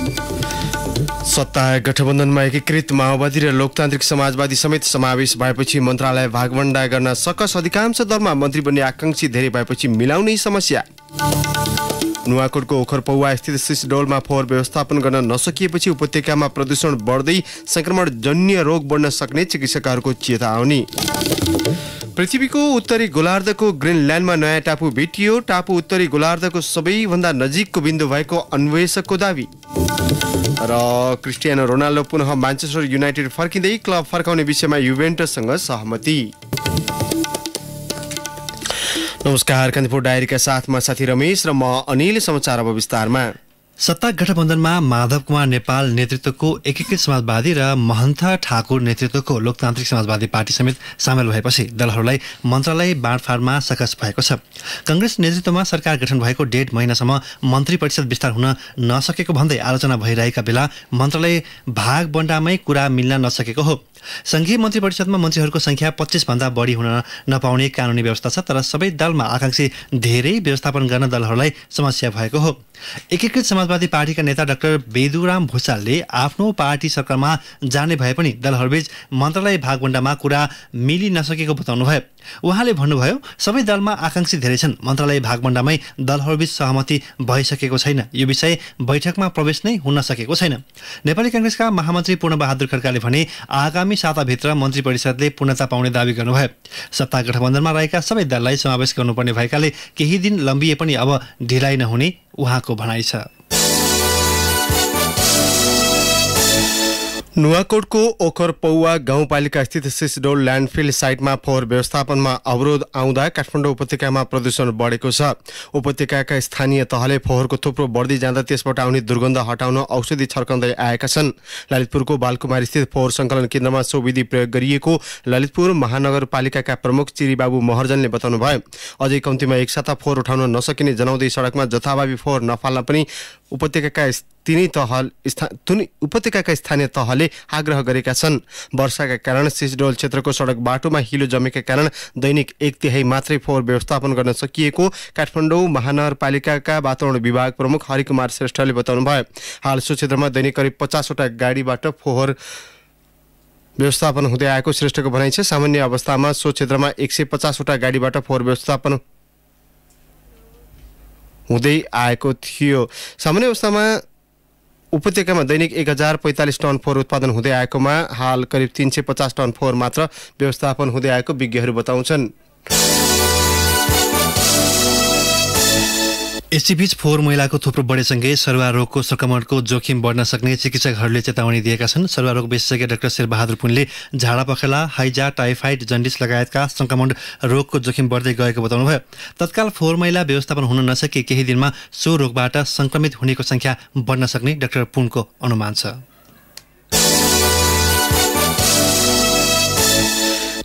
सत्ता गठबन्धनमा एकीकृत माओवादी र लोकतान्त्रिक समाजवादी समेत समावेश भएपछि मन्त्रालय भागवण्डा गर्न सकस। अधिकांश दलमा मन्त्री बन्ने आकांक्षी धेरै भएपछि मिलाउनै समस्या। नुवाकोटको ओखरपौवा स्थित सिसडोलमा फोहोर व्यवस्थापन गर्न नसकिएपछि उपत्यकामा प्रदूषण बढ्दै संक्रमणजन्य रोग बढ्न सक्ने चिकित्सकहरूको चेतावनी। पृथ्वीको उत्तरी गोलार्धको ग्रिनल्यान्डमा नयाँ टापु भेटियो। टापु उत्तरी गोलार्धको सबैभन्दा नजिकको बिन्दु भएको अन्वेषकको दावी। र क्रिस्टियानो रोनाल्डो पुनः म्यान्चेस्टर युनाइटेड फर्किँदै क्लब फर्काउने विषयमा युभेन्टससँग सहमति। नमस्कार, कान्तिपुर डायरीका साथमा साथी रमेश र म अनिल। समाचार अब विस्तारमा। सत्ता गठबन्धनमा माधव कुमार नेपाल नेतृत्वको एकीकृत समाजवादी र महन्त ठाकुर नेतृत्वको लोकतान्त्रिक समाजवादी पार्टी समेत सामेल भएपछि दलहरूलाई मन्त्रालय बाँडफाँडमा सकस भएको छ। कांग्रेस नेतृत्वमा सरकार गठन भएको 1.5 महिनासम्म मन्त्री परिषद विस्तार हुन नसकेको भन्दै आलोचना भइरहेका बेला मन्त्रालय भागबण्डामै कुरा मिल्न नसकेको हो। संघीय मन्त्री परिषदमा मन्त्रीहरूको संख्या 25 भन्दा बढी हुन नपाउने कानुनी व्यवस्था छ, तर सबै दलमा आकांक्षी धेरै व्यवस्थापन गर्न दलहरूलाई समस्या भएको हो। एकीकृत समाजवादी पार्टीका नेता डाक्टर बेदुराम भुसालले आफ्नो पार्टी सरकारमा जाने भए पनि दलहरूबीच मन्त्रालय भागवण्डामा कुरा मिलि नसकेको बताउनुभयो। उहाँले भन्नुभयो, सबै दलमा आकांक्षी धेरै छन्, मन्त्रालय भागवण्डामै दलहरूबीच सहमति भइसकेको छैन, यो विषय बैठकमा प्रवेश नै हुन सकेको छैन। नेपाली कांग्रेसका महामन्त्री पूर्णबहादुर खड्काले भने आगामी साताभित्र मन्त्री परिषदले पूर्णता पाउने दावी गर्नुभयो। सत्ता गठबन्धनमा रहेका सबै दललाई समावेश गर्नुपर्ने भएकाले केही दिन लम्बिए पनि अब ढिलाइ नहुने उहाँको भनाइ छ। नुवाकोटको ओखरपौवा गाउँपालिका स्थित सिसडोल ल्यान्डफिल साइटमा फोहोर व्यवस्थापनमा अवरोध आउँदा काठमाडौँ उपत्यकामा प्रदूषण बढेको छ। उपत्यकाका स्थानीय तहले फोहोरको थुप्रो बढ्दै जाँदा त्यसबाट आउने दुर्गन्ध हटाउन औषधि छर्काउँदै आएका छन्। ललितपुरको बालकुमारी स्थित फोहोर सङ्कलन केन्द्रमा सो विधि प्रयोग गरिएको ललितपुर महानगरपालिकाका प्रमुख चिरीबाबु महर्जनले बताउनुभयो। अझै कम्तीमा एक साता फोहोर उठाउन नसकिने जनाउँदै सडकमा जथाभावी फोहोर नफाल्न पनि उपत्यकाका स्थानीय तहले आग्रह गरेका छन्। वर्षाका कारण सिसडोल क्षेत्रको सडक बाटोमा हिलो जमेका कारण दैनिक 1/3 मात्रै फोहोर व्यवस्थापन गर्न सकिएको काठमाडौँ महानगरपालिकाका वातावरण विभाग प्रमुख हरिकुमार श्रेष्ठले बताउनुभयो। हाल सो क्षेत्रमा दैनिक करिब 50वटा गाडीबाट फोहोर व्यवस्थापन हुँदै आएको श्रेष्ठको भनाइ छ। सामान्य अवस्थामा सो क्षेत्रमा 150वटा गाडीबाट फोहोर व्यवस्थापन हुँदै आएको थियो। सामान्य अवस्थामा उपत्यकामा दैनिक 1045 टन फोहोर उत्पादन हुँदै आएकोमा हाल करिब 350 टन फोहोर मात्र व्यवस्थापन हुँदै आएको विज्ञहरू बताउँछन्। यसैबीच फोहोर मैलाको थुप्रो बढेसँगै सरुवा रोगको संक्रमणको जोखिम बढ्न सक्ने चिकित्सकहरूले चेतावनी दिएका छन्। सरुवा रोग विशेषज्ञ डाक्टर शेरबहादुर पुनले झाडा पखेला, हैजा, टाइफाइड, जन्डिस लगायतका संक्रमण रोगको जोखिम बढ्दै गएको बताउनुभयो। तत्काल फोहोर मैला व्यवस्थापन हुन नसके केही दिनमा सो रोगबाट संक्रमित हुनेको संख्या बढ्न सक्ने डाक्टर पुनको अनुमान छ।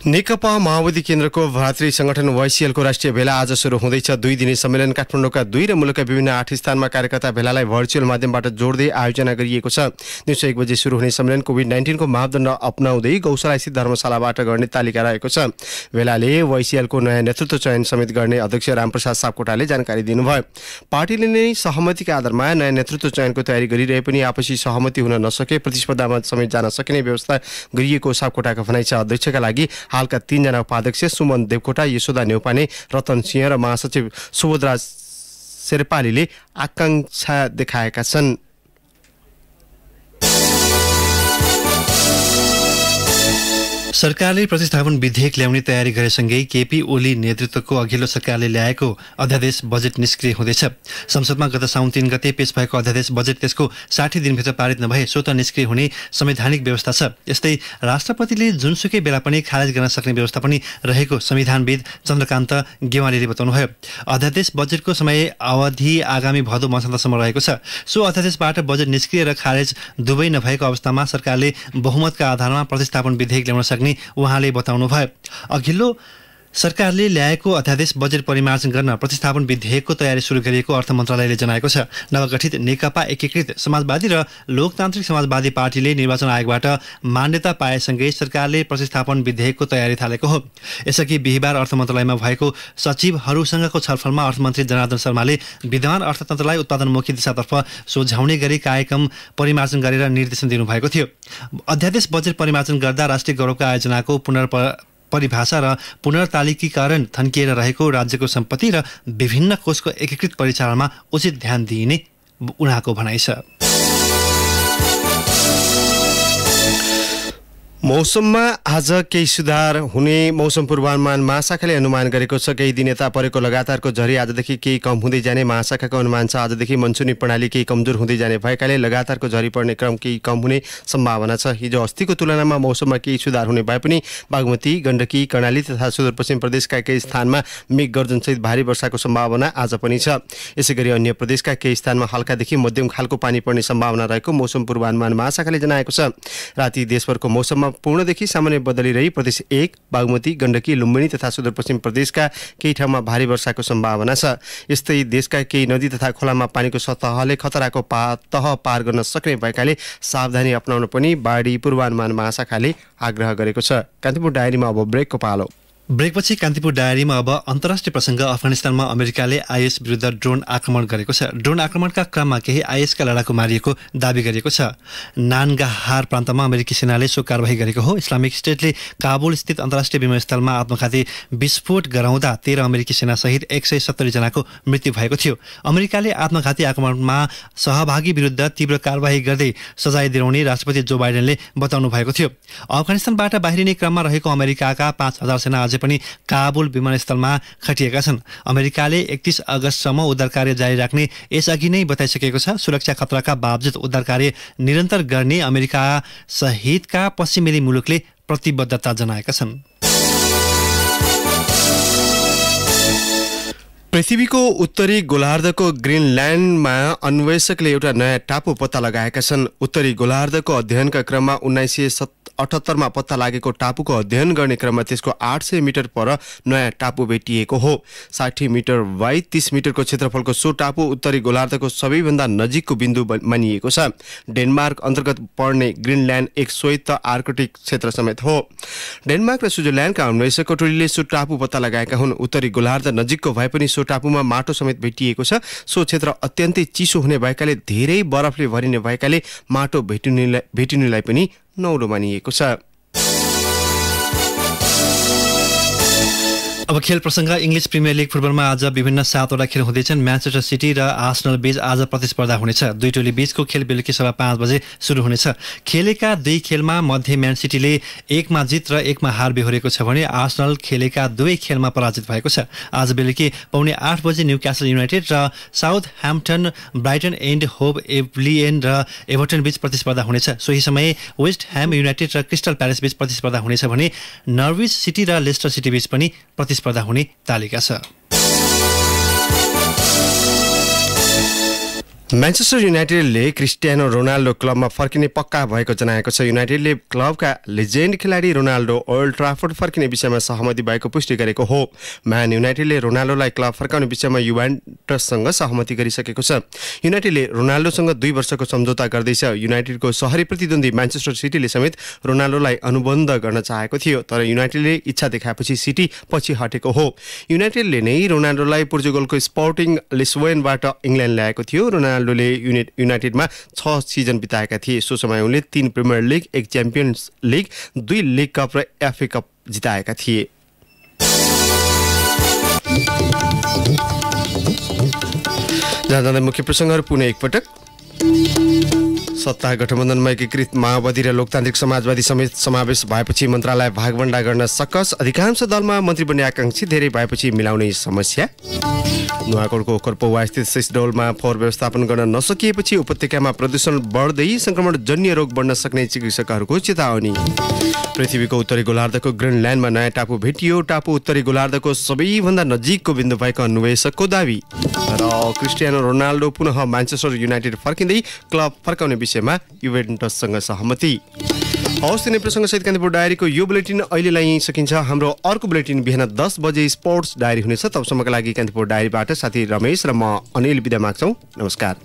नेकपा माओवादी केन्द्रको भातृ संगठन वाइसिएलको राष्ट्रिय भेला आज सुरु हुँदैछ। 2 दिने सम्मेलन काठमाडौँका 2 र मुलुकका विभिन्न 8 स्थानमा कार्यकर्ता भेलालाई भर्चुअल माध्यमबाट जोड्दै आयोजना गरिएको छ। दिउँसो 1 बजे सुरु हुने सम्मेलन कोभिड-19 को मापदण्ड अपनाउँदै गौशालास्थित धर्मशालाबाट गर्ने तालिका रहेको छ। भेलाले वाइसिएलको नयाँ नेतृत्व चयन समेत गर्ने अध्यक्ष रामप्रसाद सापकोटाले जानकारी दिनुभयो। पार्टीले नै सहमतिका आधारमा नयाँ नेतृत्व चयनको तयारी गरिरहे पनि आपसी सहमति हुन नसके प्रतिस्पर्धामा समेत जान सकिने व्यवस्था गरिएको सापकोटाका भनाइ छ। अध्यक्षका लागि हालका 3 जना उपाध्यक्ष सुमन देवकोटा, यशोदा नेउपाने, रतन सिंह र महासचिव सुबोधराज शेर्पालीले आकांक्षा देखाएका छन्। सरकारले प्रतिस्थापन विधेयक ल्याउने तयारी गरेसँगै केपी ओली नेतृत्वको अघिल्लो सरकारले ल्याएको अध्यादेश बजेट निष्क्रिय हुँदैछ। संसदमा गत साउन 3 गते पेश भएको अध्यादेश बजेट त्यसको 60 दिनभित्र पारित नभए स्वत निष्क्रिय हुने संवैधानिक व्यवस्था छ। यस्तै राष्ट्रपतिले जुनसुकै बेला पनि खारेज गर्न सक्ने व्यवस्था पनि रहेको संविधानविद चन्द्रकान्त गेवालीले बताउनुभयो। अध्यादेश बजेटको समय अवधि आगामी भदौ मसान्तसम्म रहेको छ। सो अध्यादेशबाट बजेट निष्क्रिय र खारेज दुवै नभएको अवस्थामा सरकारले बहुमतका आधारमा प्रतिस्थापन विधेयक ल्याउन सक्ने उहाँले बताउनुभयो। अघिल्लो सरकारले ल्याएको अध्यादेश बजेट परिमार्जन गर्न प्रतिस्थापन विधेयकको तयारी सुरु गरिएको अर्थ मन्त्रालयले जनाएको छ। नवगठित नेकपा एकीकृत समाजवादी र लोकतान्त्रिक समाजवादी पार्टीले निर्वाचन आयोगबाट मान्यता पाएसँगै सरकारले प्रतिस्थापन विधेयकको तयारी थालेको हो। यसअघि बिहिबार अर्थ मन्त्रालयमा भएको सचिवहरूसँगको छलफलमा अर्थमन्त्री जनार्दन शर्माले विद्यमान अर्थतन्त्रलाई उत्पादनमुखी दिशातर्फ सोझाउने गरी कार्यक्रम परिमार्जन गरेर निर्देशन दिनुभएको थियो। अध्यादेश बजेट परिमार्जन गर्दा राष्ट्रिय गौरवका आयोजनाको परिभाषा र पुनर्तालिकीकरण थन्किएर रहेको राज्यको सम्पत्ति र विभिन्न कोषको एकीकृत परिचालनमा उचित ध्यान दिइने उहाँको भनाइ छ। मौसममा आज केही सुधार हुने मौसम पूर्वानुमान महाशाखाले अनुमान गरेको छ। केही दिन यता परेको लगातारको झरी आजदेखि केही कम हुँदै जाने महाशाखाको अनुमान छ। आजदेखि मनसुनी प्रणाली केही कमजोर हुँदै जाने भएकाले लगातारको झरी पर्ने क्रम केही कम हुने सम्भावना छ। हिजो अस्तिको तुलनामा मौसममा केही सुधार हुने भए पनि बागमती, गण्डकी, कर्णाली तथा सुदूरपश्चिम प्रदेशका केही स्थानमा मेघ गर्जनसहित भारी वर्षाको सम्भावना आज पनि छ। यसैगरी अन्य प्रदेशका केही स्थानमा हल्कादेखि मध्यम खालको पानी पर्ने सम्भावना रहेको मौसम पूर्वानुमान महाशाखाले जनाएको छ। राति देशभरको मौसममा पूर्णदेखि सामान्य बदली रही प्रदेश 1, बागमती, गण्डकी, लुम्बिनी तथा सुदूरपश्चिम प्रदेशका केही ठाउँमा भारी वर्षाको सम्भावना छ। यस्तै देशका केही नदी तथा खोलामा पानीको सतहले खतराको तह पार गर्न सक्ने भएकाले सावधानी अपनाउन पनि बाढी पूर्वानुमान महाशाखाले आग्रह गरेको छ। कान्तिपुर डायरीमा अब ब्रेकको पालो। ब्रेकपछि कान्तिपुर डायरीमा अब अन्तर्राष्ट्रिय प्रसङ्ग। अफगानिस्तानमा अमेरिकाले आइएस विरुद्ध ड्रोन आक्रमण गरेको छ। ड्रोन आक्रमणका क्रममा केही आइएसका लडाकु मारिएको दावी गरिएको छ। नानगाहार प्रान्तमा अमेरिकी सेनाले सो कारवाही गरेको हो। इस्लामिक स्टेटले काबुल स्थित अन्तर्राष्ट्रिय विमानस्थलमा आत्मघाती विस्फोट गराउँदा 13 अमेरिकी सेनासहित 170 जनाको मृत्यु भएको थियो। अमेरिकाले आत्मघाती आक्रमणमा सहभागी विरुद्ध तीव्र कारवाही गर्दै सजाय दिलाउने राष्ट्रपति जो बाइडेनले बताउनु भएको थियो। अफगानिस्तानबाट बाहिरिने क्रममा रहेको अमेरिकाका 5000 सेना अझै पनि काबुल विमानस्थलमा खटिएका छन्। अमेरिकाले 31 अगस्तसम्म उद्धार कार्य जारी राख्ने यसअघि नै बताइसकेको छ। सुरक्षा खतराका बावजुद उद्धार कार्य निरन्तर गर्ने अमेरिका सहितका पश्चिमेली मुलुकले प्रतिबद्धता जनाएका छन्। पृथ्वीको उत्तरी गोलार्धको ग्रिनल्यान्डमा अन्वेषकले एउटा नयाँ टापु पत्ता लगाएका छन्। उत्तरी गोलार्धको अध्ययनका क्रममा 1978मा पत्ता लागेको टापुको अध्ययन गर्ने क्रममा त्यसको 800 मिटर पर नयाँ टापु भेटिएको हो। 60 मिटर बाइ 30 मिटरको क्षेत्रफलको सो टापु उत्तरी गोलार्धको सबैभन्दा नजिकको बिन्दु मानिएको छ। डेनमार्क अन्तर्गत पर्ने ग्रिनल्यान्ड एक स्वायत्त आर्कटिक क्षेत्र समेत हो। डेनमार्क र स्विजरल्यान्डका अन्वेषकको टोलीले सो टापु पत्ता लगाएका हुन्। उत्तरी गोलार्ध नजिकको भए पनि सो टापुमा माटो समेत भेटिएको छ। सो क्षेत्र अत्यन्तै चिसो हुने भएकाले धेरै बरफले भरिने भएकाले माटो भेटिनुलाई पनि नौलो मानिएको छ। अब खेल प्रसङ्ग। इङ्ग्लिस प्रिमियर लिग फुटबलमा आज विभिन्न 7वटा खेल हुँदैछन्। म्यान्चेस्टर सिटी र आर्सेनल बीच आज प्रतिस्पर्धा हुनेछ। दुई टोली बीचको खेल बेलुकी 5:15 बजे सुरु हुनेछ। खेलेका दुई खेलमा मध्ये म्यान सिटीले 1मा जित र 1मा हार बेहोरेको छ भने आर्सेनल खेलेका दुवै खेलमा पराजित भएको छ। आज बेलुकी 7:45 बजे न्युक्यासल युनाइटेड र साउथह्याम्पटन, ब्राइटन एन्ड होभ एल्बियन र एभर्टन बीच प्रतिस्पर्धा हुनेछ। सोही समय वेस्ट ह्याम युनाइटेड र क्रिस्टल प्यालेस बीच प्रतिस्पर्धा हुनेछ भने नर्विच सिटी र लेस्टर सिटी बीच पनि प्रतिस्पर्धा हुने तालिका छ। म्यान्चेस्टर युनाइटेडले क्रिस्टियानो रोनाल्डो क्लबमा फर्किने पक्का भएको जनाएको छ। युनाइटेडले क्लबका लेजेन्ड खेलाडी रोनाल्डो ओल्ड ट्राफोर्ड फर्किने विषयमा सहमति भएको पुष्टि गरेको हो। म्यान युनाइटेडले रोनाल्डोलाई क्लब फर्काउने विषयमा युभेन्टससँग सहमति गरिसकेको छ। युनाइटेडले रोनाल्डोसँग 2 वर्षको सम्झौता गर्दैछ। युनाइटेडको सहरी प्रतिद्वन्दी म्यान्चेस्टर सिटीले समेत रोनाल्डोलाई अनुबन्ध गर्न चाहेको थियो, तर युनाइटेडले इच्छा देखाएपछि सिटी पछि हटेको हो। युनाइटेडले नै रोनाल्डोलाई पोर्चुगलको स्पोर्टिङ लिस्बोनबाट इङ्ल्यान्ड ल्याएको थियो। रोनाल्डोले युनाइटेडमा 6 सिजन बिताएका थिए। सो समय उनले 3 premier league, 1 champions league, 2 league cup र एफए कप जिताएका थिए। जाँदा मुख्य प्रसङ्गहरू पुनः एकपटक। सत्ता गठबन्धनमा एकीकृत माओवादी र लोकतान्त्रिक समाजवादी समेत समावेश भएपछि मन्त्रालय भागवण्डा गर्न सकस। अधिकांश दलमा मन्त्री बन्ने आकांक्षी धेरै भएपछि मिलाउने समस्या। नुवाकोटको कोर्पौवा स्थित सिसडोलमा फोहोर व्यवस्थापन गर्न नसकिएपछि उपत्यकामा प्रदूषण बढ्दै संक्रमणजन्य रोग बढ्न सक्ने चिकित्सकहरूको चेतावनी। पृथ्वीको उत्तरी गोलार्धको ग्रिनल्यान्डमा नयाँ टापु भेटियो। टापु उत्तरी गोलार्धको सबैभन्दा नजिकको बिन्दु भएको अन्वेषकको दावी। र क्रिस्टियानो रोनाल्डो पुनः म्यान्चेस्टर युनाइटेड फर्किँदै क्लब फर्काउने विषयमा युभेन्टससँग सहमति। हवस् तिनै प्रसङ्गसहित कान्तिपुर डायरीको यो बुलेटिन अहिलेलाई यहीँ सकिन्छ। हाम्रो अर्को बुलेटिन बिहान 10 बजे स्पोर्ट्स डायरी हुनेछ। तबसम्मका लागि कान्तिपुर डायरीबाट साथी रमेश र म अनिल बिदा माग्छौँ। नमस्कार।